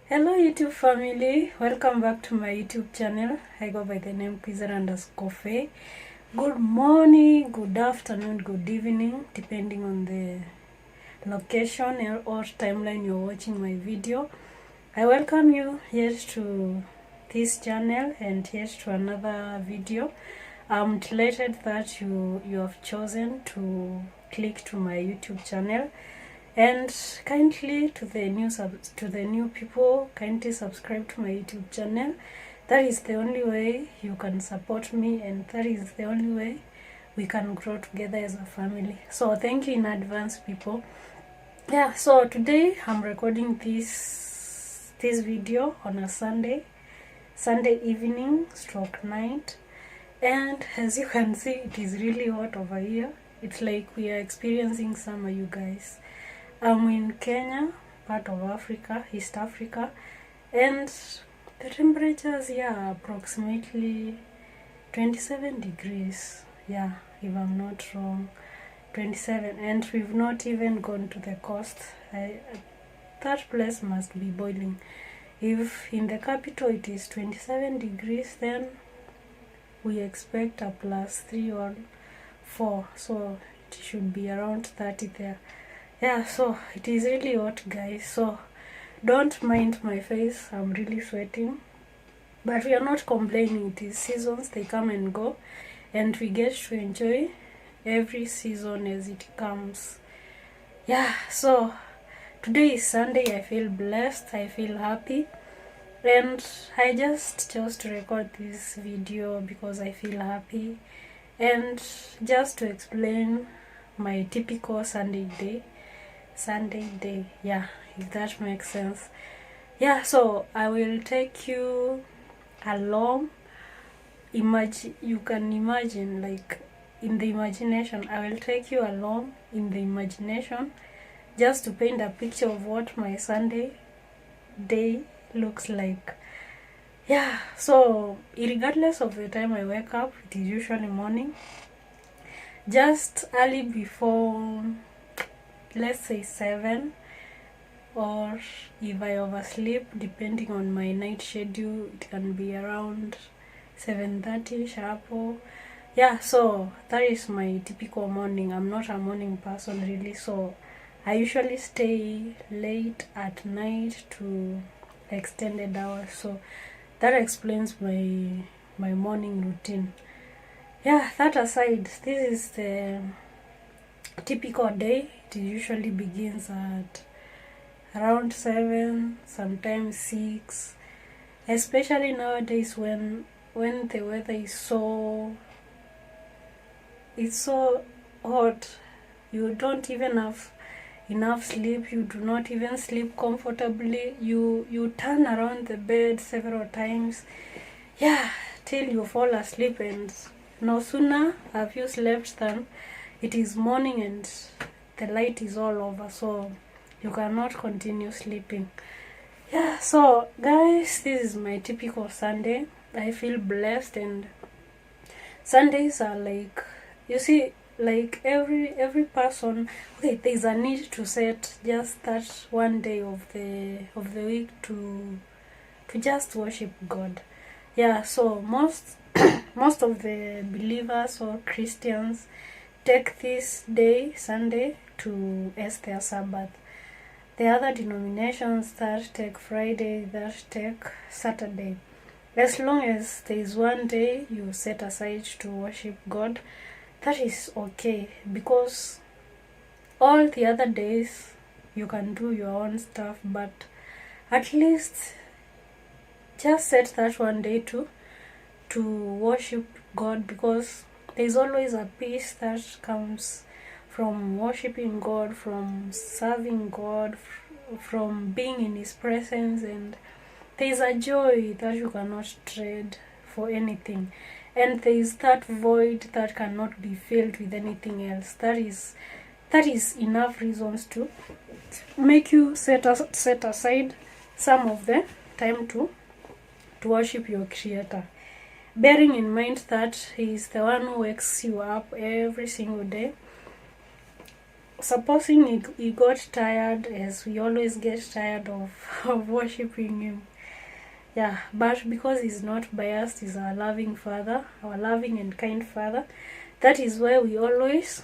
Hello YouTube family, welcome back to my YouTube channel. I go by the name Kwizera_Faye. Good morning, good afternoon, good evening, depending on the location or timeline you're watching my video. I welcome you here to this channel and here to another video. I'm delighted that you have chosen to click to my YouTube channel. And kindly to the new people, kindly subscribe to my YouTube channel. That is the only way you can support me, and that is the only way we can grow together as a family. So thank you in advance, people. Yeah, so today I'm recording this video on a Sunday evening / night, and as you can see, it is really hot over here. It's like we are experiencing summer, you guys. I'm in Kenya, part of Africa, East Africa, and the temperatures here are approximately 27 degrees. Yeah, if I'm not wrong, 27, and we've not even gone to the coast. That place must be boiling. If in the capital it is 27 degrees, then we expect a +3 or 4, so it should be around 30 there. Yeah, so it is really hot, guys, so don't mind my face. I'm really sweating, but we are not complaining. It is seasons, they come and go, and we get to enjoy every season as it comes. Yeah, so today is Sunday. I feel blessed, I feel happy, and I just chose to record this video because I feel happy and just to explain my typical Sunday day, yeah, if that makes sense. Yeah, so I will take you along. You can imagine, like, in the imagination. I will take you along in the imagination just to paint a picture of what my Sunday day looks like. Yeah, so regardless of the time I wake up, it is usually morning, just early before, let's say 7, or if I oversleep, depending on my night schedule, it can be around 7:30 sharp. Yeah, so that is my typical morning. I'm not a morning person really, so I usually stay late at night to extended hours, so that explains my morning routine. Yeah, that aside, this is the typical day. It usually begins at around 7, sometimes 6, especially nowadays when the weather is so hot. You don't even have enough sleep. You do not even sleep comfortably. You turn around the bed several times, yeah, till you fall asleep, and no sooner have you slept than it is morning and the light is all over, so you cannot continue sleeping. Yeah, so guys, this is my typical Sunday. I feel blessed, and Sundays are like, you see, like every person, okay, there's a need to set just that one day of the week to just worship God. Yeah, so most most of the believers or Christians take this day, Sunday, to as their Sabbath. The other denominations that take Friday, that take Saturday. As long as there is one day you set aside to worship God, that is okay, because all the other days you can do your own stuff, but at least just set that one day to worship God, because there's always a peace that comes from worshiping God, from serving God, from being in His presence, and there's a joy that you cannot trade for anything, and there's that void that cannot be filled with anything else. That is enough reasons to make you set aside some of the time to worship your Creator, bearing in mind that He is the one who wakes you up every single day. supposing he got tired, as we always get tired of worshiping him. Yeah, but because he's not biased, he's our loving Father, our loving and kind Father. That is why we always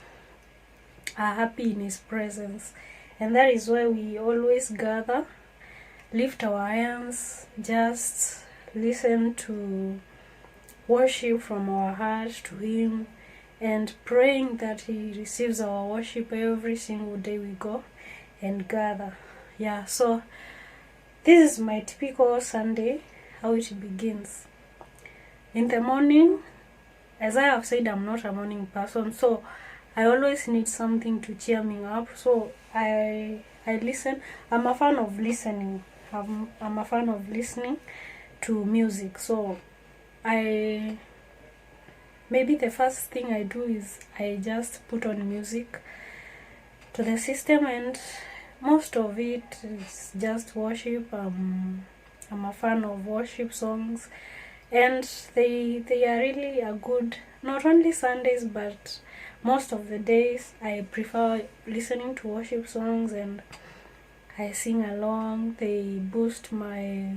are happy in his presence. And that is why we always gather, lift our hands, just listen to worship from our heart to him, and praying that he receives our worship every single day we go and gather. Yeah, so this is my typical Sunday, how it begins. In the morning, as I have said, I'm not a morning person, so I always need something to cheer me up. So I listen. I'm a fan of listening. I'm a fan of listening to music. So maybe the first thing I do is I just put on music to the system, and most of it is just worship. I'm a fan of worship songs, and they are really a good, not only Sundays but most of the days. I prefer listening to worship songs and I sing along. They boost my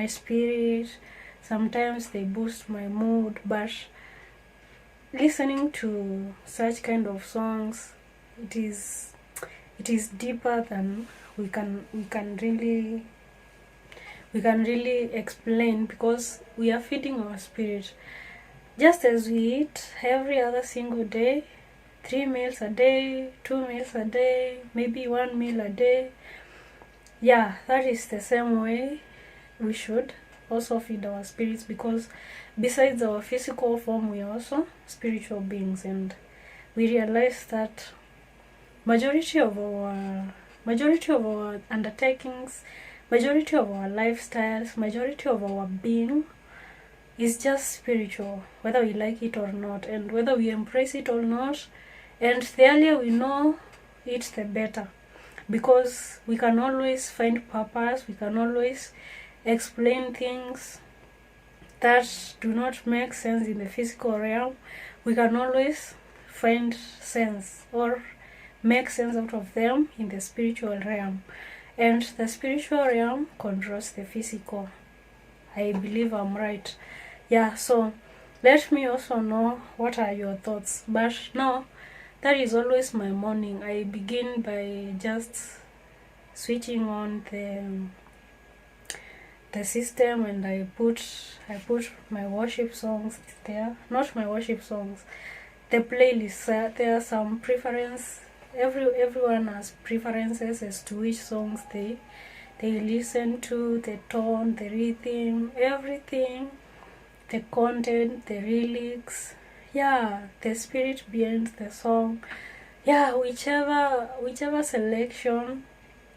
spirit. Sometimes they boost my mood, but listening to such kind of songs, it is deeper than we can really explain, because we are feeding our spirit. Just as we eat every other single day, 3 meals a day, 2 meals a day, maybe 1 meal a day. Yeah, that is the same way we should also feed our spirits, because besides our physical form, we are also spiritual beings, and we realize that majority of our undertakings, majority of our lifestyles, majority of our being is just spiritual, whether we like it or not, and whether we embrace it or not. And the earlier we know it, the better, because we can always find purpose, we can always explain things that do not make sense in the physical realm. We can always find sense or make sense out of them in the spiritual realm, and the spiritual realm controls the physical. I believe I'm right. Yeah, so let me also know what are your thoughts. But now, that is always my morning. I begin by just switching on the system, and I put my worship songs there. Not my worship songs, the playlist. There are some preference. Everyone has preferences as to which songs they listen to, the tone, the rhythm, everything, the content, the lyrics, yeah, the spirit behind the song. Yeah, whichever selection,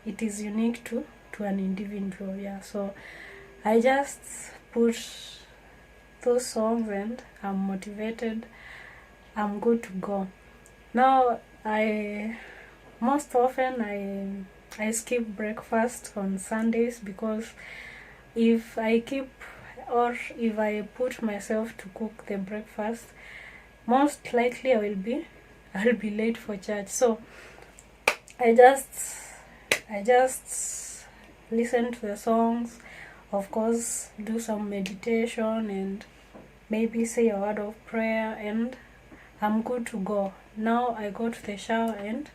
it is unique to an individual. Yeah, so I just put those songs and I'm motivated, I'm good to go. Now, most often I skip breakfast on Sundays, because if I put myself to cook the breakfast, most likely I'll be late for church. So I just listen to the songs, of course, do some meditation, and maybe say a word of prayer, and I'm good to go. Now I go to the shower and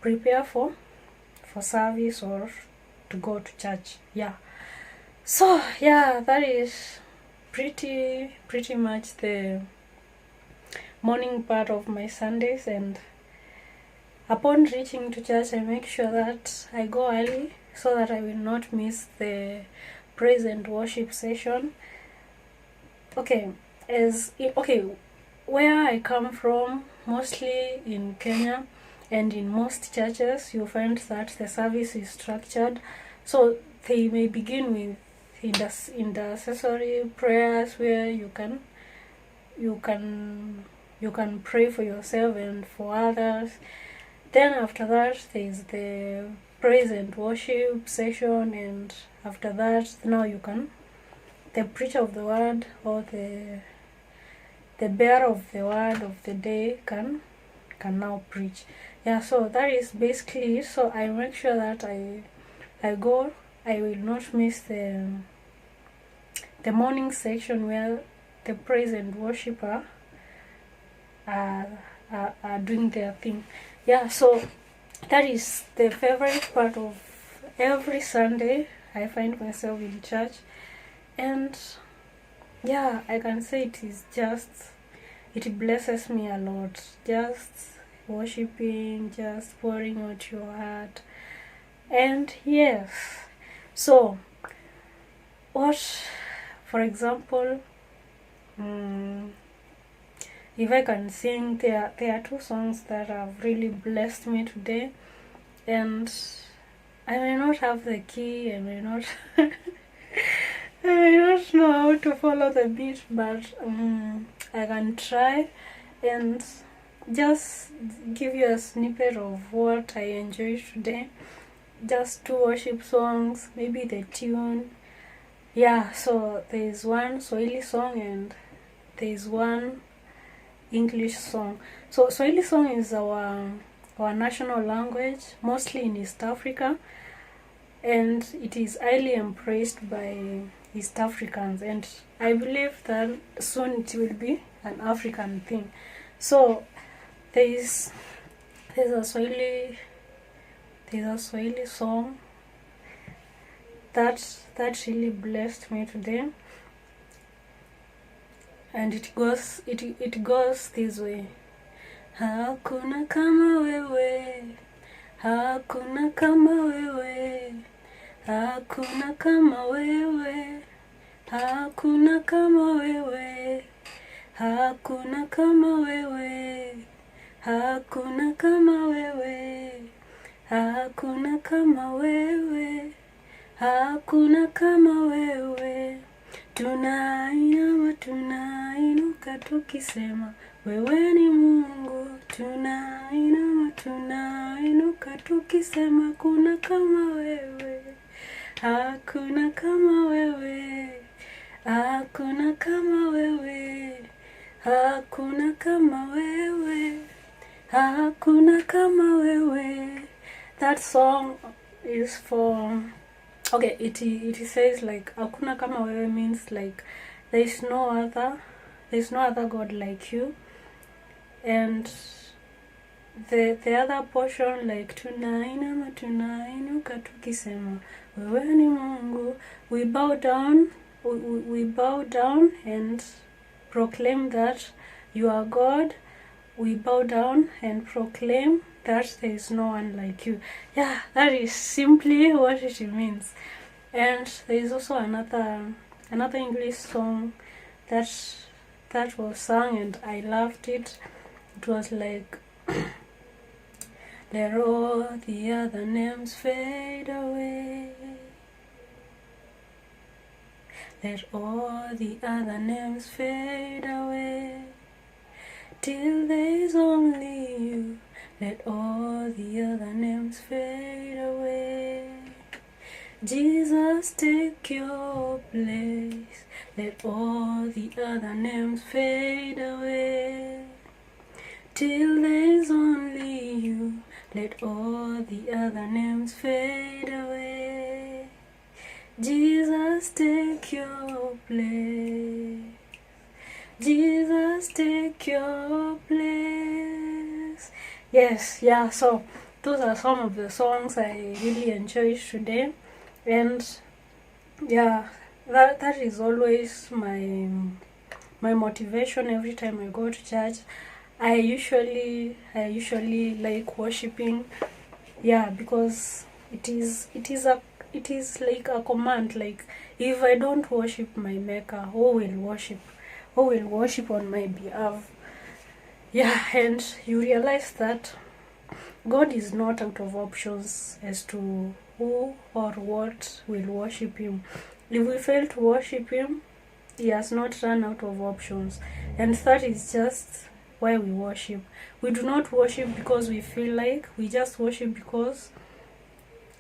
prepare for service or to go to church. Yeah. So yeah, that is pretty much the morning part of my Sundays. And upon reaching to church, I make sure that I go early so that I will not miss the praise and worship session. Okay, where I come from, mostly in Kenya, and in most churches, you find that the service is structured. So they may begin with intercessory prayers, where you can pray for yourself and for others. Then after that, there is the praise and worship session, and after that, now the preacher of the word, or the bearer of the word of the day can can now preach. Yeah, so that is basically it. So I make sure that I go. I will not miss the morning section where the praise and worship are doing their thing. Yeah, so that is the favorite part of every Sunday. I find myself in church, and yeah, I can say it blesses me a lot. Just worshiping, just pouring out your heart. And yes, so what, for example, if I can sing, there are two songs that have really blessed me today, and I may not have the key, I may not I may not know how to follow the beat, but I can try and just give you a snippet of what I enjoyed today. Just two worship songs, maybe the tune. Yeah, so there is one Swahili song and there is one English song. So Swahili song is our national language, mostly in East Africa, and it is highly embraced by East Africans, and I believe that soon it will be an African thing. So there's a Swahili song that really blessed me today, and it goes this way. Hakuna kama wewe, hakuna kama wewe, hakuna kama wewe, hakuna kama wewe, hakuna kama wewe, hakuna kama wewe, hakuna kama wewe, hakuna kama wewe. Tunainama, tunainuka tukisema wewe ni Mungu. Tunainama, tunainuka tukisema kuna kama wewe, hakuna kama wewe, hakuna kama wewe, hakuna kama wewe, hakuna kama wewe. That song is for, okay, it says like hakuna kama wewe means like there's no other God like you, and the other portion like tunainama, tunainuka tukisema wewe ni Mungu. We bow down and proclaim that you are God. We bow down and proclaim that there is no one like you. Yeah, that is simply what it means. And there is also another English song that was sung, and I loved it. It was like let all the other names fade away, let all the other names fade away, till there's only you. Let all the other names fade away. Jesus, take your place. Let all the other names fade away, till there's only you. Let all the other names fade away. Jesus, take your place. Jesus, take your place. Yes, yeah, so those are some of the songs I really enjoyed today. And yeah, that is always my motivation every time I go to church. I usually like worshiping, yeah, because it is like a command. Like if I don't worship my Maker, who will worship on my behalf? Yeah, and you realize that God is not out of options as to who or what will worship him. If we fail to worship him, he has not run out of options, and that is just why we worship. We do not worship because we feel like, we just worship because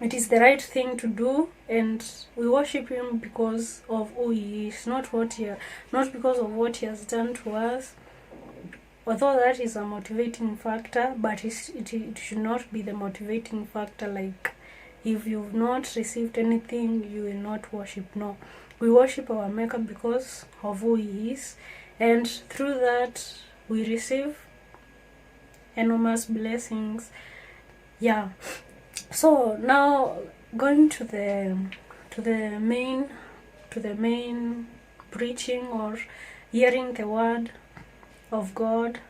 it is the right thing to do, and we worship him because of who he is, not because of what he has done to us. although that is a motivating factor, but it should not be the motivating factor. Like, if you've not received anything, you will not worship. No, we worship our Maker because of who He is, and through that we receive enormous blessings. Yeah. So now going to the main preaching, or hearing the word of God,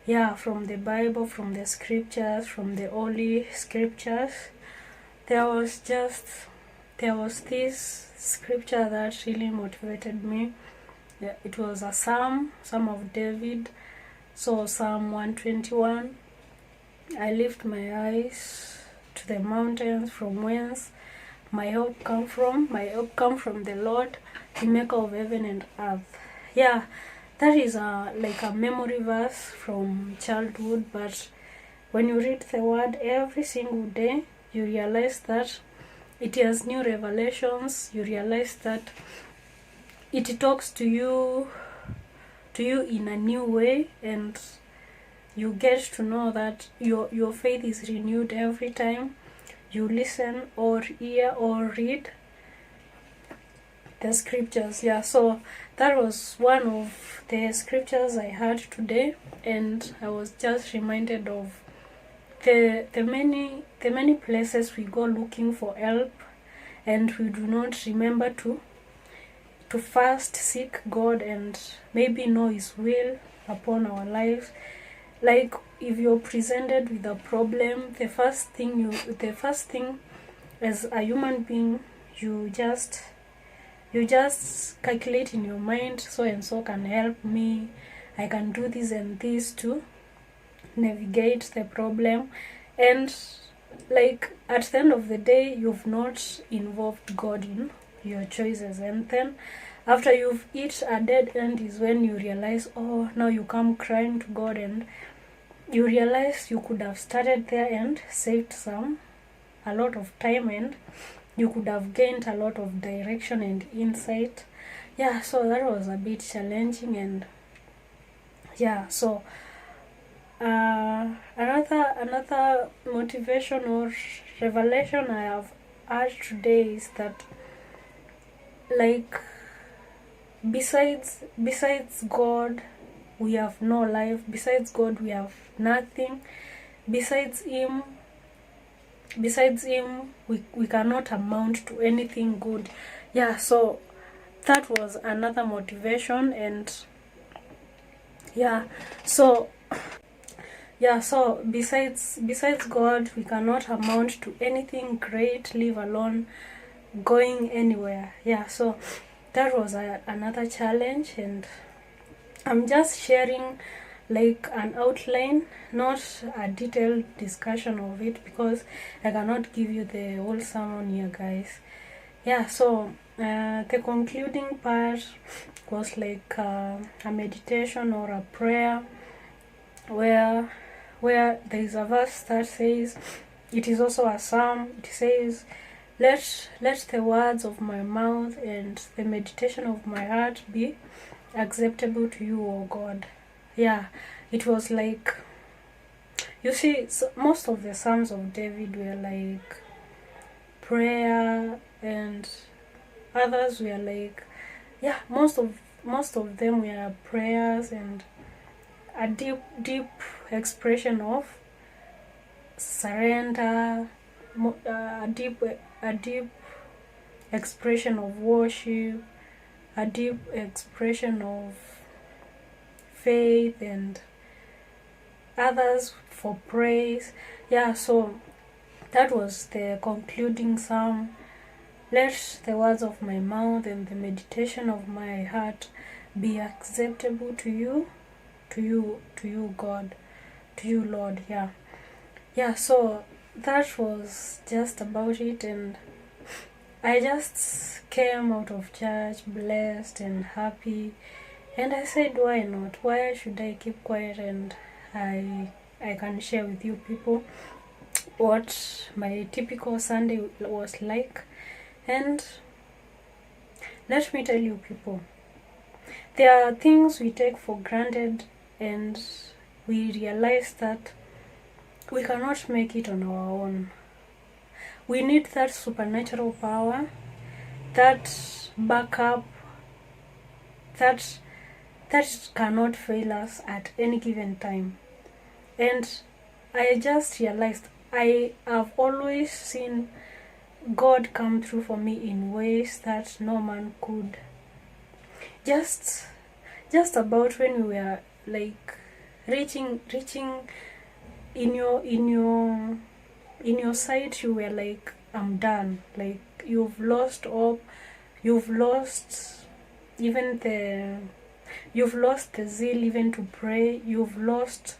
yeah, from the Bible, from the scriptures, from the holy scriptures. There was this scripture that really motivated me. Yeah, it was a Psalm of David. So Psalm 121, I lift my eyes to the mountains, from whence my help come from. My help come from the Lord, the maker of heaven and earth. Yeah, that is like a memory verse from childhood, but when you read the word every single day, you realize that it has new revelations. You realize that it talks to you in a new way, and you get to know that your faith is renewed every time you listen or hear or read the scriptures. Yeah, so that was one of the scriptures I heard today, and I was just reminded of the many places we go looking for help, and we do not remember to first seek God and maybe know His will upon our lives. Like, if you're presented with a problem, the first thing as a human being, you just calculate in your mind, so and so can help me, I can do this and this to navigate the problem. And like, at the end of the day, you've not involved God in your choices, and then after you've hit a dead end is when you realize, oh, now you come crying to God, and you realize you could have started there and saved a lot of time, and you could have gained a lot of direction and insight. Yeah, so that was a bit challenging. And yeah, so another motivation or revelation I have had today is that, like, besides God, we have no life. Besides God, we have nothing. Besides him, we cannot amount to anything good. Yeah, so that was another motivation. And yeah, so besides God, we cannot amount to anything great, leave alone going anywhere. Yeah, so that was another challenge, and I'm just sharing like an outline, not a detailed discussion of it, because I cannot give you the whole sermon here, guys. Yeah, so the concluding part was like a meditation or a prayer, where there is a verse that says, it is also a psalm. It says, let the words of my mouth and the meditation of my heart be acceptable to you, O God. Yeah, it was like, you see, most of the Psalms of David were like prayer, and others were like, yeah, most of them were prayers and a deep expression of surrender, a deep expression of worship, a deep expression of faith, and others for praise. Yeah, so that was the concluding psalm. Let the words of my mouth and the meditation of my heart be acceptable to you, God, to you, Lord. Yeah, so that was just about it, and I just came out of church blessed and happy, and I said, why not? Why should I keep quiet? And I can share with you people what my typical Sunday was like. And let me tell you, people, there are things we take for granted and we realize that we cannot make it on our own. We need that supernatural power, that backup, that cannot fail us at any given time. And I just realized I have always seen God come through for me in ways that no man could. Just about when we were like reaching in your sight, you were like, I'm done. Like, you've lost hope, you've lost the zeal even to pray, you've lost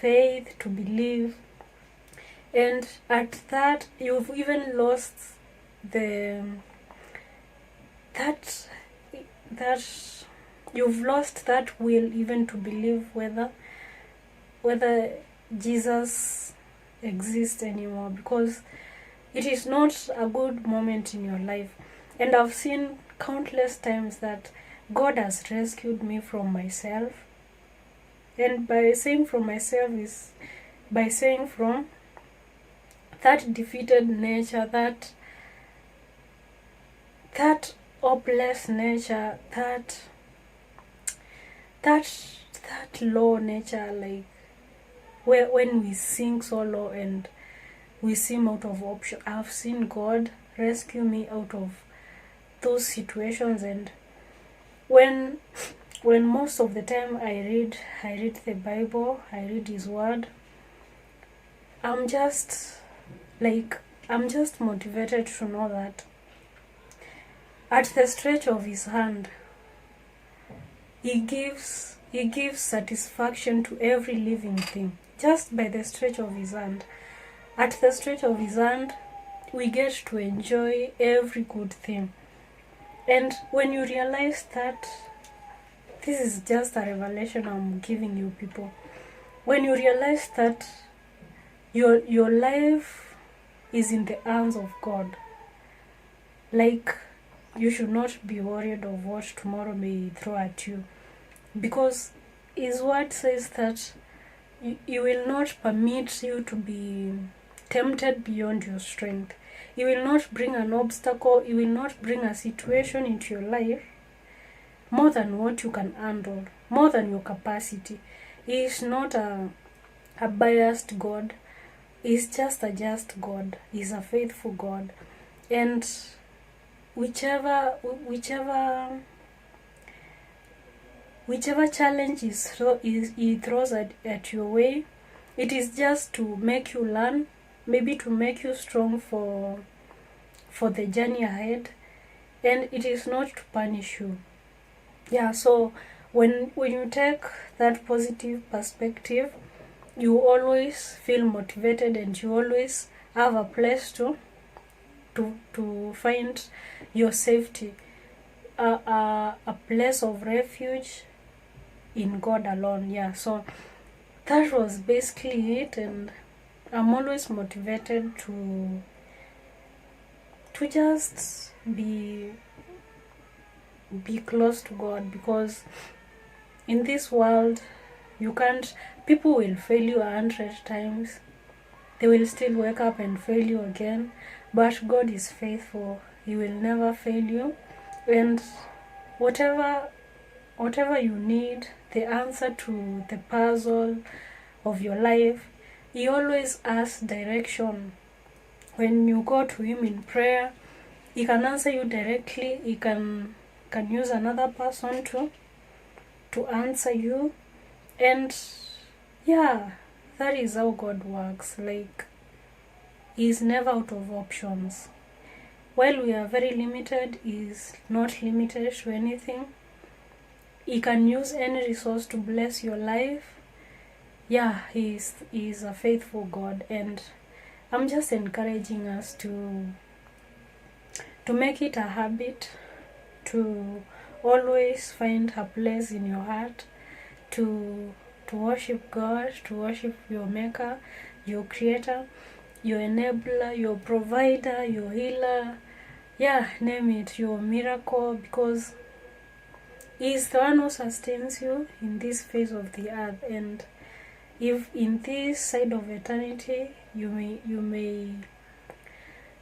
faith to believe, and at that you've even lost you've lost that will even to believe whether Jesus exists anymore, because it is not a good moment in your life. And I've seen countless times that God has rescued me from myself. And by saying from myself is by saying from that defeated nature, that hopeless nature, that low nature, like where when we sink so low and we seem out of option. I've seen God rescue me out of those situations. And when most of the time I read the Bible, I read His Word, I'm just motivated to know that at the stretch of His hand, He gives satisfaction to every living thing, just by the stretch of His hand. At the stretch of His hand, we get to enjoy every good thing. And when you realize that, this is just a revelation I'm giving you people, when you realize that your life is in the hands of God, like, you should not be worried of what tomorrow may throw at you, because His Word says that He will not permit you to be tempted beyond your strength. He will not bring an obstacle, He will not bring a situation into your life more than what you can handle, more than your capacity. He is not a biased God. He's just a just God. He's a faithful God. And whichever challenge He throws at your way, it is just to make you learn, maybe to make you strong for the journey ahead, and it is not to punish you. Yeah, so when you take that positive perspective, you always feel motivated, and you always have a place to find your safety, a place of refuge in God alone. Yeah, so that was basically it, and I'm always motivated to just be close to God, because in this world people will fail you 100 times, they will still wake up and fail you again, but God is faithful. He will never fail you, and whatever you need, the answer to the puzzle of your life, He always asks direction. When you go to Him in prayer, He can answer you directly. He can use another person to answer you. And yeah, that is how God works. Like, He is never out of options. While we are very limited, He is not limited to anything. He can use any resource to bless your life. Yeah, He is a faithful God, and I'm just encouraging us to make it a habit to always find a place in your heart to worship God, to worship your Maker, your Creator, your Enabler, your Provider, your Healer. Yeah, name it, your miracle, because He is the one who sustains you in this phase of the earth, and if in this side of eternity you may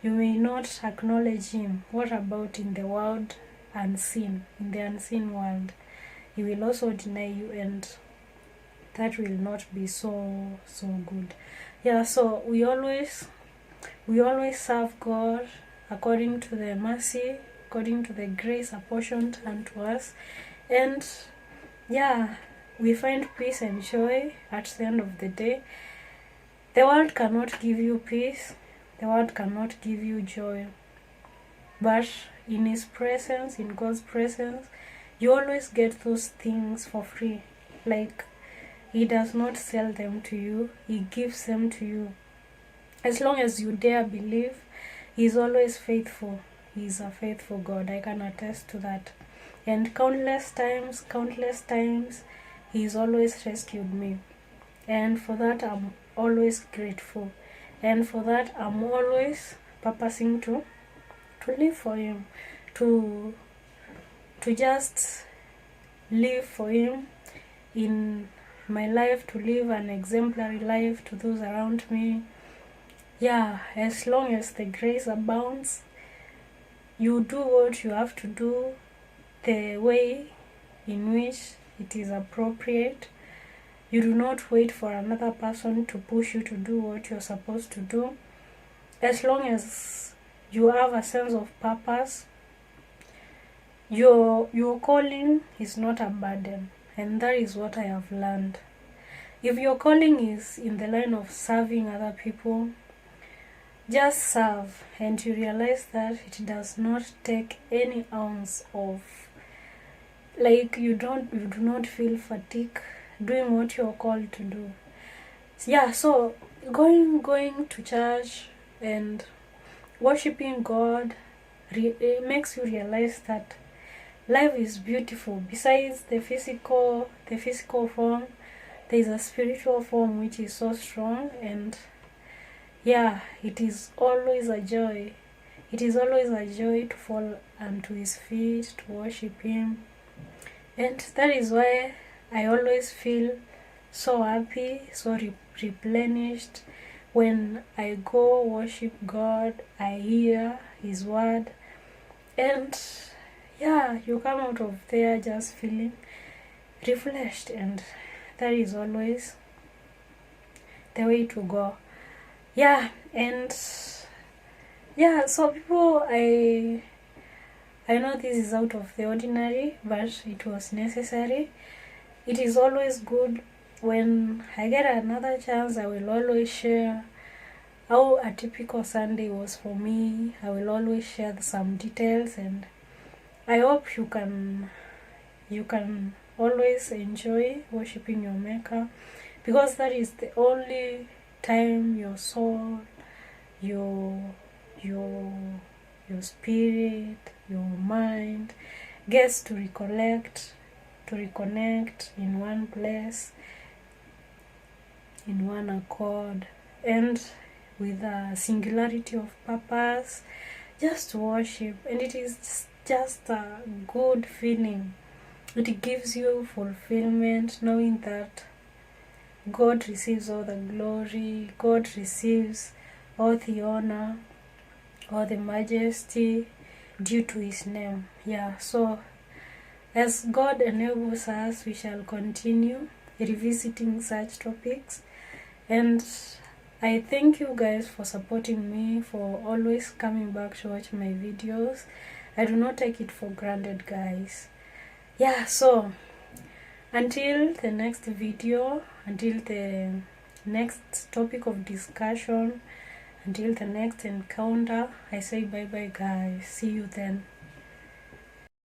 not acknowledge him, what about in the world unseen, in the unseen world? He will also deny you, and that will not be so good. Yeah, so we always serve God according to the mercy, according to the grace apportioned unto us, and yeah, we find peace and joy at the end of the day. The world cannot give you peace, the world cannot give you joy, but in his presence, in God's presence, you always get those things for free. Like, he does not sell them to you, he gives them to you. As long as you dare believe, he is always faithful. He is a faithful God, I can attest to that. And countless times, he has always rescued me. And for that, I'm always grateful. And for that, I'm always purposing to live for him, to just live for him in my life, to live an exemplary life to those around me. Yeah, as long as the grace abounds, you do what you have to do the way in which it is appropriate. You do not wait for another person to push you to do what you're supposed to do. As long as you have a sense of purpose, your calling is not a burden, and that is what I have learned. If your calling is in the line of serving other people, just serve, and you realize that it does not take any ounce of, like, you do not feel fatigue doing what you're called to do. Yeah, so going to church and worshiping God, it makes you realize that life is beautiful. Besides the physical form, there is a spiritual form which is so strong, and yeah, it is always a joy. It is always a joy to fall unto his feet, to worship him. And that is why I always feel so happy, so replenished when I go worship God, I hear his word, and yeah, you come out of there just feeling refreshed, and that is always the way to go. Yeah, and yeah, so people, I know this is out of the ordinary, but it was necessary. It is always good when I get another chance. I will always share how a typical Sunday was for me. I will always share some details, and I hope you can always enjoy worshiping your Maker, because that is the only time your soul, your spirit, your mind gets to reconnect in one place, in one accord, and with a singularity of purpose, just to worship. And it is just a good feeling. It gives you fulfillment, knowing that God receives all the glory, God receives all the honor, all the majesty due to his name. Yeah, so as God enables us, we shall continue revisiting such topics. And I thank you guys for supporting me, for always coming back to watch my videos. I do not take it for granted, guys. Yeah, so until the next video, until the next topic of discussion, until the next encounter, I say bye bye, guys. See you then.